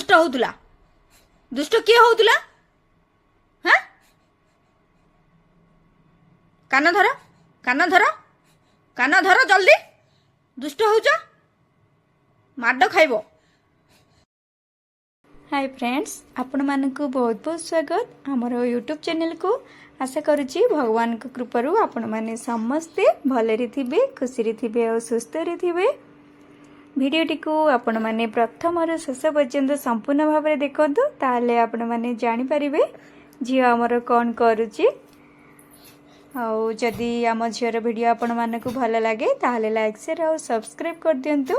दुष्ट होतुला दुष्ट किए होतुला हाँ कान धर कान धर कान धर जल्दी दुष्ट होउछ माड खाइबो। हाय फ्रेंड्स आपण मानक बहुत बहुत स्वागत आमर यूट्यूब चैनल को। आशा करुच्ची भगवान को कृपारू आपण माने समस्ते भलरे थिबे खुशी थिबे और सुस्थ थिबे। भिडियोटी को आपण माने प्रथम और शेष पर्यंत संपूर्ण भाव में देखंतु ताले आपण माने जानि परिबे झियो हमर कोन करूची। और जदि आम झीर भिडियो आपण मानक भल लगे ताले लाइक शेयर और सब्सक्राइब कर दियंतु।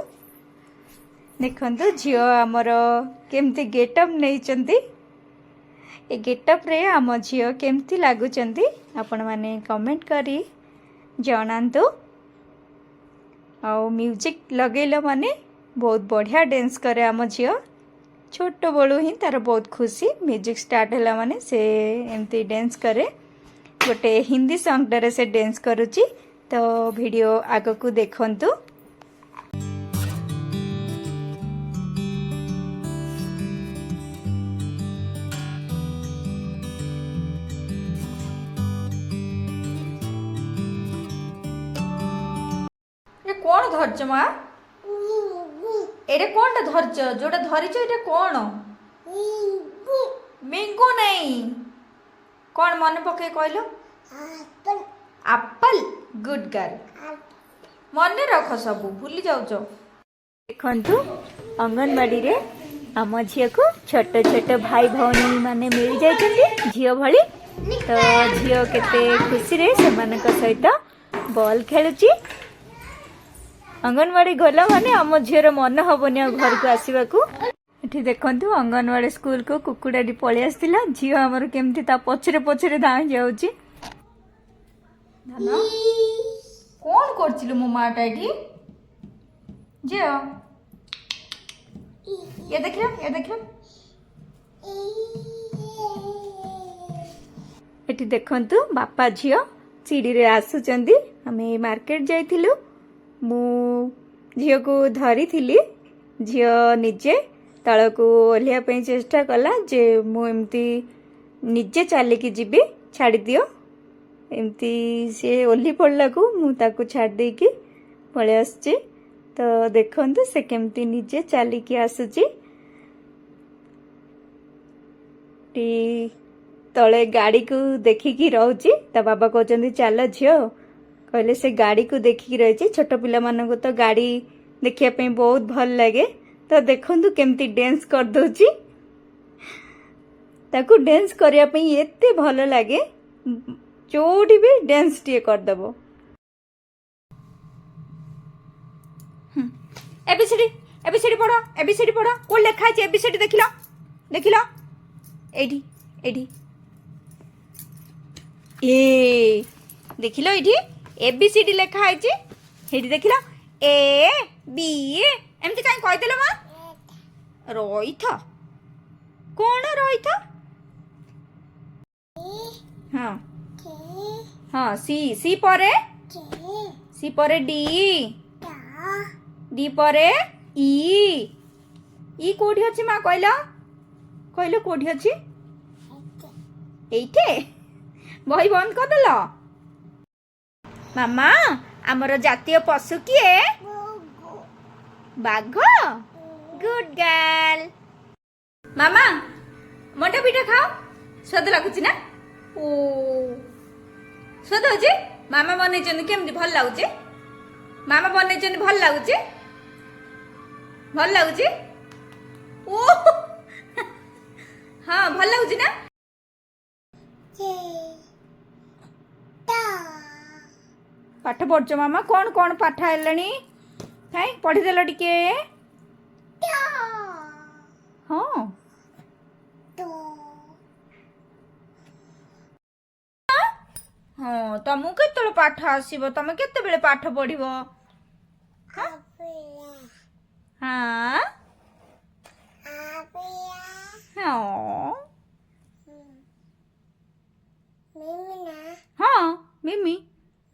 देखंतु झियो आमर केमती गेटअप नहीं ए गेटअप रे आम झियो केमती लागुचंती आपण माने कमेंट करी जणांतु। और म्यूजिक लगेल माने बहुत बढ़िया डांस करे आम झियो छोट बड़ू ही तार बहुत खुशी म्यूजिक स्टार्ट है माने से एमती डांस करे गोटे हिंदी सॉन्ग डरे से डांस करुची। तो वीडियो आग को देखंतु। कौन धरच माँ एरे कौन धरच जोटा धरिच एटा कौन मिंगू नहीं कौन मन पके कहलो एप्पल गुड गर्ल मन रख सब भूली जाऊच। देखंतु अंगनवाड़ी रे आम झील को छोट छोट भाई भौणी माने मिल जाइछन्ती झील भली। तो झील केते खुशी रे सेमानक सहित बॉल खेलुची। अंगनवाड़ी गला माने आम झीर मन हबनी घर को आसवा को। एठी देखंतु अंगनवाड़ी स्कूल को कुकुड़ाटी पळि आस्तिला झील हमर केमती ता पछरे पछरे धाई जाउची। कौन करचिलु मो माटा एठी झील ये देखियो एठी देखंतु बापा झील सीढ़ी रे आसुचंदी। आमे मार्केट जाइथिलु मु झील को धरी थिली झील निजे तल को ओह्लिया पे चेष्टा कला जे मु एमती निजे चलिकी जीवी छाड़ी दियो एमती से ओह्ली पड़ला को मु ताको छाड़ देकी पळे आसची। तो देखंतु से केमती निजे चलिकी आसुची। टी तले गाड़ी को देखिकी रहउची ता बाबा कहचंदी चल झील कहले से गाड़ी को देखिकी रही। छोट पिला मानक तो गाड़ी देखिया पे बहुत भल लगे। तो देखंतु केमती डांस कर दोची ताकू डांस करिया पे एते भल लगे चोटी भी डांस टिए कर दबो। एबीसीडी पढ़ो कोन लिखा है एबीसीडी देखिलो एडी एडी ए देखिलो एडी एबीसीडी लिखा है हेडी देखिलो ए बी एमती काई कहि देलो मा रोइथ कोन रोइथ हां हां सी परे डी परे ई कोठी अछि मा कहलो कोठी अछि एइठे बही बंद कर देलो। मामा आमर जातीय पशु किए बाघ गुड गर्ल। मामा मोटा पिठा खाओ स्वाद लगुची ना ओ स्वाद होची मामा बनेचन केमती भल लागुची मामा बनेचन भल लागुची ओ हाँ भल लागुची ना पाठ पढ़छ मामा कौन कौन पाठ हेलानी काई पढ़ी देलो टिके हाँ हाँ तुमको केतले पाठ आसीबो तमे केते बेले पाठ पढ़िबो हाँ हाँ हाँ मिमी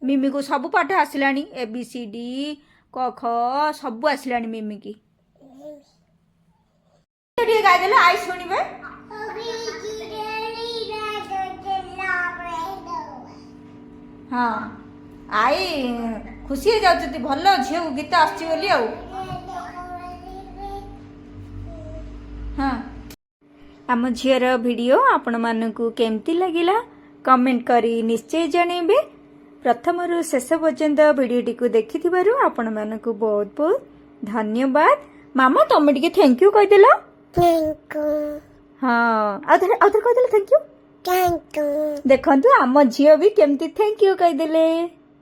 मिमी को सब पाठ आसलानी ए बी सी डी क ख सब आसलानी मिमी की ଟିକେ ଗାଇଦେଲେ ଆଇ ଶୁଣିବେ। ହଁ ଆଇ ଖୁସି ହେଇଯାଉଛନ୍ତି ଭଲ ଝିଅକୁ ଗୀତ ଆସୁଛି ବୋଲି ଆଉ। ହଁ ଆମ ଝିଅର ଭିଡ଼ିଓ ଆପଣମାନଙ୍କୁ କେମିତି ଲାଗିଲା କମେଣ୍ଟ କରି ନିଶ୍ଚୟ ଜଣାଇବେ। ପ୍ରଥମରୁ ଶେଷ ପର୍ଯ୍ୟନ୍ତ ଭିଡ଼ିଓଟିକୁ ଦେଖିଥିବାରୁ ଆପଣମାନଙ୍କୁ ବହୁତ ବହୁତ ଧନ୍ୟବାଦ। ମାମା ତମେ ଟିକେ ଥ୍ୟାଙ୍କ ୟୁ କହିଦେଲ। ହଁ ଆଉ ଥରେ କହିଦେଲେ ଥ୍ୟାଙ୍କ ୟୁ। ଦେଖନ୍ତୁ ଆମ ଝିଅ ବି କେମିତି ଥ୍ୟାଙ୍କ ୟୁ କହିଦେଲେ।